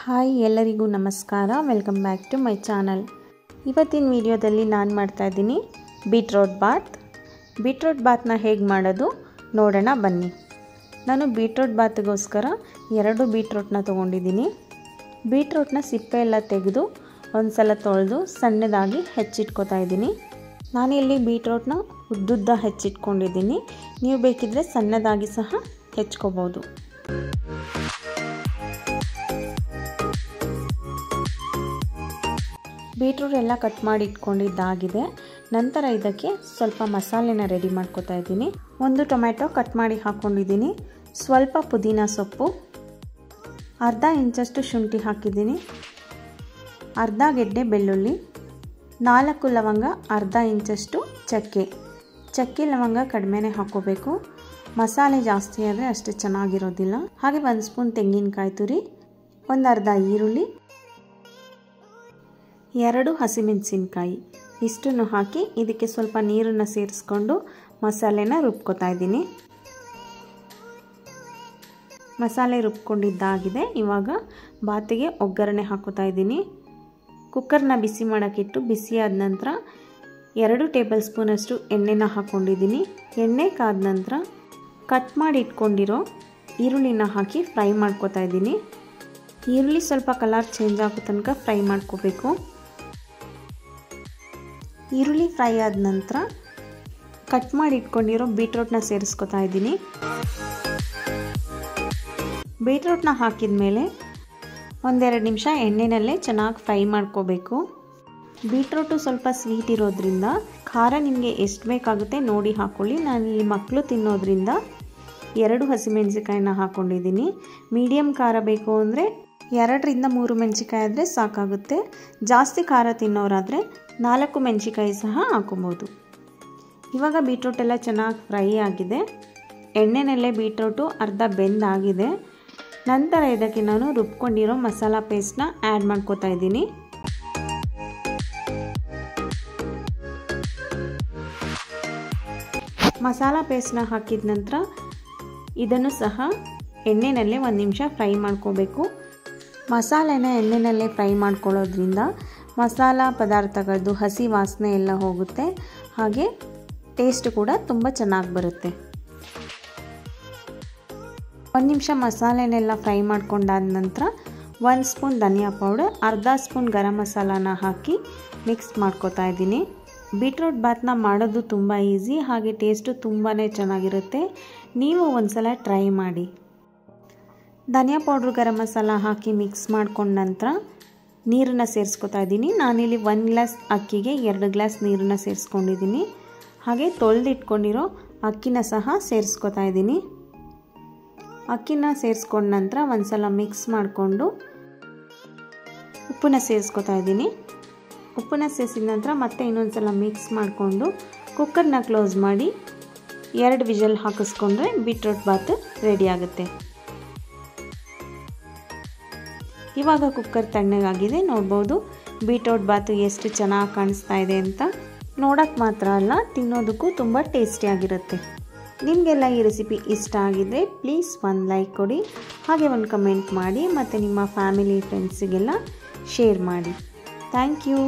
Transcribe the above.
Hi ಎಲ್ಲರಿಗೂ ನಮಸ್ಕಾರ, welcome back to my channel. ಇವತ್ತಿನ ವಿಡಿಯೋದಲ್ಲಿ ನಾನು ಮಾಡ್ತಾ ಇದ್ದೀನಿ ಬೀಟ್ರೋಟ್ ಬಾತ್ನ ಹೇಗೆ ಮಾಡೋದು ನೋಡೋಣ ಬನ್ನಿ. ನಾನು ಬೀಟ್ರೋಟ್ ಬಾತ್ಗೋಸ್ಕರ 2 ಬೀಟ್ರೋಟ್ನ ತೊಗೊಂಡಿದ್ದೀನಿ. ಬೀಟ್ರೋಟ್ನ ಸಿಪ್ಪೆ ಎಲ್ಲ ತೆಗೆದು ಒಂದು ಸಲ ತೊಳೆದು ಸಣ್ಣದಾಗಿ ಹೆಚ್ಚಿಟ್ಕೋತಾ ಇದ್ದೀನಿ. ನಾನಿಲ್ಲಿ ಬೀಟ್ರೋಟ್ನ ಉದ್ದುದ್ದ ಹೆಚ್ಚಿಟ್ಕೊಂಡಿದ್ದೀನಿ. ನೀವು ಬೇಕಿದ್ದರೆ ಸಣ್ಣದಾಗಿ ಸಹ ಹೆಚ್ಕೋಬೋದು. ಬೀಟ್ರೂಟ್ ಎಲ್ಲ ಕಟ್ ಮಾಡಿ ಇಟ್ಕೊಂಡಿದ್ದಾಗಿದೆ. ನಂತರ ಇದಕ್ಕೆ ಸ್ವಲ್ಪ ಮಸಾಲೆನ ರೆಡಿ ಮಾಡ್ಕೋತಾ ಇದ್ದೀನಿ. 1 ಟೊಮೆಟೊ ಕಟ್ ಮಾಡಿ ಹಾಕ್ಕೊಂಡಿದ್ದೀನಿ. ಸ್ವಲ್ಪ ಪುದೀನ ಸೊಪ್ಪು, ಅರ್ಧ ಇಂಚಷ್ಟು ಶುಂಠಿ ಹಾಕಿದ್ದೀನಿ, ಅರ್ಧ ಗೆಡ್ಡೆ ಬೆಳ್ಳುಳ್ಳಿ, 4 ಲವಂಗ, ಅರ್ಧ ಇಂಚಷ್ಟು ಚಕ್ಕೆ ಲವಂಗ ಕಡಿಮೆನೇ ಹಾಕ್ಕೋಬೇಕು. ಮಸಾಲೆ ಜಾಸ್ತಿ ಆದರೆ ಅಷ್ಟು ಚೆನ್ನಾಗಿರೋದಿಲ್ಲ. ಹಾಗೆ 1 ಸ್ಪೂನ್ ತೆಂಗಿನಕಾಯಿ ತುರಿ, ಒಂದು ಅರ್ಧ ಈರುಳ್ಳಿ, 2 ಹಸಿಮೆಣಸಿನಕಾಯಿ ಇಷ್ಟನ್ನು ಹಾಕಿ ಇದಕ್ಕೆ ಸ್ವಲ್ಪ ನೀರನ್ನು ಸೇರಿಸ್ಕೊಂಡು ಮಸಾಲೆನ ರುಬ್ಕೋತಾ ಇದ್ದೀನಿ. ಮಸಾಲೆ ರುಬ್ಕೊಂಡಿದ್ದಾಗಿದೆ. ಇವಾಗ ಬಾತಿಗೆ ಒಗ್ಗರಣೆ ಹಾಕೋತಾ ಇದ್ದೀನಿ. ಕುಕ್ಕರ್ನ ಬಿಸಿ ಮಾಡೋಕ್ಕಿಟ್ಟು ಬಿಸಿ ಆದ ನಂತರ 2 ಟೇಬಲ್ ಸ್ಪೂನಷ್ಟು ಎಣ್ಣೆನ ಹಾಕ್ಕೊಂಡಿದ್ದೀನಿ. ಎಣ್ಣೆ ಕಾದ ನಂತರ ಕಟ್ ಮಾಡಿ ಇಟ್ಕೊಂಡಿರೋ ಈರುಳ್ಳಿನ ಹಾಕಿ ಫ್ರೈ ಮಾಡ್ಕೋತಾ ಇದ್ದೀನಿ. ಈರುಳ್ಳಿ ಸ್ವಲ್ಪ ಕಲರ್ ಚೇಂಜ್ ಆಗೋ ತನಕ ಫ್ರೈ ಮಾಡ್ಕೋಬೇಕು. ಈರುಳ್ಳಿ ಫ್ರೈ ಆದ ನಂತರ ಕಟ್ ಮಾಡಿ ಇಟ್ಕೊಂಡಿರೋ ಬೀಟ್ರೋಟ್ನ ಸೇರಿಸ್ಕೊತಾ ಇದ್ದೀನಿ. ಬೀಟ್ರೋಟ್ನ ಹಾಕಿದ ಮೇಲೆ 1-2 ನಿಮಿಷ ಎಣ್ಣೆನಲ್ಲೇ ಚೆನ್ನಾಗಿ ಫ್ರೈ ಮಾಡ್ಕೋಬೇಕು. ಬೀಟ್ರೋಟು ಸ್ವಲ್ಪ ಸ್ವೀಟ್ ಇರೋದ್ರಿಂದ ಖಾರ ನಿಮಗೆ ಎಷ್ಟು ಬೇಕಾಗುತ್ತೆ ನೋಡಿ ಹಾಕ್ಕೊಳ್ಳಿ. ನಾನಿಲ್ಲಿ ಮಕ್ಕಳು ತಿನ್ನೋದ್ರಿಂದ 2 ಹಸಿಮೆಣಸಿಕಾಯಿನ ಹಾಕ್ಕೊಂಡಿದ್ದೀನಿ. ಮೀಡಿಯಮ್ ಖಾರ ಬೇಕು ಅಂದರೆ 2-3 ಮೆಣಸಿಕಾಯಿ ಆದರೆ ಸಾಕಾಗುತ್ತೆ. ಜಾಸ್ತಿ ಖಾರ ತಿನ್ನೋರಾದರೆ 4 ಮೆಣಸಿಕಾಯಿ ಸಹ ಹಾಕ್ಕೊಬೋದು. ಇವಾಗ ಬೀಟ್ರೋಟ್ ಎಲ್ಲ ಚೆನ್ನಾಗಿ ಫ್ರೈ ಆಗಿದೆ. ಎಣ್ಣೆನಲ್ಲೇ ಬೀಟ್ರೋಟು ಅರ್ಧ ಬೆಂದಾಗಿದೆ. ನಂತರ ಇದಕ್ಕೆ ನಾನು ರುಬ್ಕೊಂಡಿರೋ ಮಸಾಲ ಪೇಸ್ಟ್ನ ಆ್ಯಡ್ ಮಾಡ್ಕೋತಾ ಇದ್ದೀನಿ. ಮಸಾಲ ಪೇಸ್ಟ್ನ ಹಾಕಿದ ನಂತರ ಇದನ್ನು ಸಹ ಎಣ್ಣೆನಲ್ಲೇ 1 ನಿಮಿಷ ಫ್ರೈ ಮಾಡ್ಕೋಬೇಕು. ಮಸಾಲೆನ ಎಣ್ಣೆನಲ್ಲೇ ಫ್ರೈ ಮಾಡ್ಕೊಳ್ಳೋದ್ರಿಂದ ಮಸಾಲ ಪದಾರ್ಥಗಳದ್ದು ಹಸಿ ವಾಸನೆ ಎಲ್ಲ ಹೋಗುತ್ತೆ. ಹಾಗೆ ಟೇಸ್ಟ್ ಕೂಡ ತುಂಬ ಚೆನ್ನಾಗಿ ಬರುತ್ತೆ. 1 ನಿಮಿಷ ಮಸಾಲೆನೆಲ್ಲ ಫ್ರೈ ಮಾಡ್ಕೊಂಡಾದ ನಂತರ 1 ಸ್ಪೂನ್ ಧನಿಯಾ ಪೌಡರ್, ಅರ್ಧ ಸ್ಪೂನ್ ಗರಂ ಮಸಾಲಾನ ಹಾಕಿ ಮಿಕ್ಸ್ ಮಾಡ್ಕೋತಾ ಇದ್ದೀನಿ. ಬೀಟ್ರೋಟ್ ಬಾತ್ನ ಮಾಡೋದು ತುಂಬ ಈಸಿ, ಹಾಗೆ ಟೇಸ್ಟು ತುಂಬಾ ಚೆನ್ನಾಗಿರುತ್ತೆ. ನೀವು ಒಂದ್ಸಲ ಟ್ರೈ ಮಾಡಿ. ಧನಿಯಾ ಪೌಡ್ರು ಗರಂ ಮಸಾಲ ಹಾಕಿ ಮಿಕ್ಸ್ ಮಾಡ್ಕೊಂಡ ನಂತರ ನೀರನ್ನು ಸೇರಿಸ್ಕೊತಾ ಇದ್ದೀನಿ. ನಾನಿಲ್ಲಿ 1 ಗ್ಲಾಸ್ ಅಕ್ಕಿಗೆ 2 ಗ್ಲಾಸ್ ನೀರನ್ನು ಸೇರಿಸ್ಕೊಂಡಿದ್ದೀನಿ. ಹಾಗೆ ತೊಳೆದಿಟ್ಕೊಂಡಿರೋ ಅಕ್ಕಿನ ಸಹ ಸೇರಿಸ್ಕೊತಾ ಇದ್ದೀನಿ. ಅಕ್ಕಿನ ಸೇರಿಸ್ಕೊಂಡ ನಂತರ ಒಂದು ಸಲ ಮಿಕ್ಸ್ ಮಾಡಿಕೊಂಡು ಉಪ್ಪನ್ನ ಸೇರಿಸ್ಕೊತಾ ಇದ್ದೀನಿ. ಉಪ್ಪನ್ನ ಸೇರಿಸಿದ ನಂತರ ಮತ್ತೆ ಇನ್ನೊಂದು ಸಲ ಮಿಕ್ಸ್ ಮಾಡಿಕೊಂಡು ಕುಕ್ಕರ್ನ ಕ್ಲೋಸ್ ಮಾಡಿ 2 ವಿಷಲ್ ಹಾಕಿಸ್ಕೊಂಡ್ರೆ ಬೀಟ್ರೋಟ್ ಬಾತ್ ರೆಡಿ ಆಗುತ್ತೆ. ಇವಾಗ ಕುಕ್ಕರ್ ತಣ್ಣಗಾಗಿದೆ. ನೋಡ್ಬೋದು ಬೀಟ್ರೋಟ್ ಬಾತು ಎಷ್ಟು ಚೆನ್ನಾಗಿ ಕಾಣಿಸ್ತಾ ಇದೆ ಅಂತ. ನೋಡೋಕ್ಕೆ ಮಾತ್ರ ಅಲ್ಲ, ತಿನ್ನೋದಕ್ಕೂ ತುಂಬ ಟೇಸ್ಟಿಯಾಗಿರುತ್ತೆ. ನಿಮಗೆಲ್ಲ ಈ ರೆಸಿಪಿ ಇಷ್ಟ ಆಗಿದ್ರೆ ಪ್ಲೀಸ್ ಒಂದು ಲೈಕ್ ಕೊಡಿ, ಹಾಗೆ ಒಂದು ಕಮೆಂಟ್ ಮಾಡಿ, ಮತ್ತು ನಿಮ್ಮ ಫ್ಯಾಮಿಲಿ ಫ್ರೆಂಡ್ಸಿಗೆಲ್ಲ ಶೇರ್ ಮಾಡಿ. Thank you.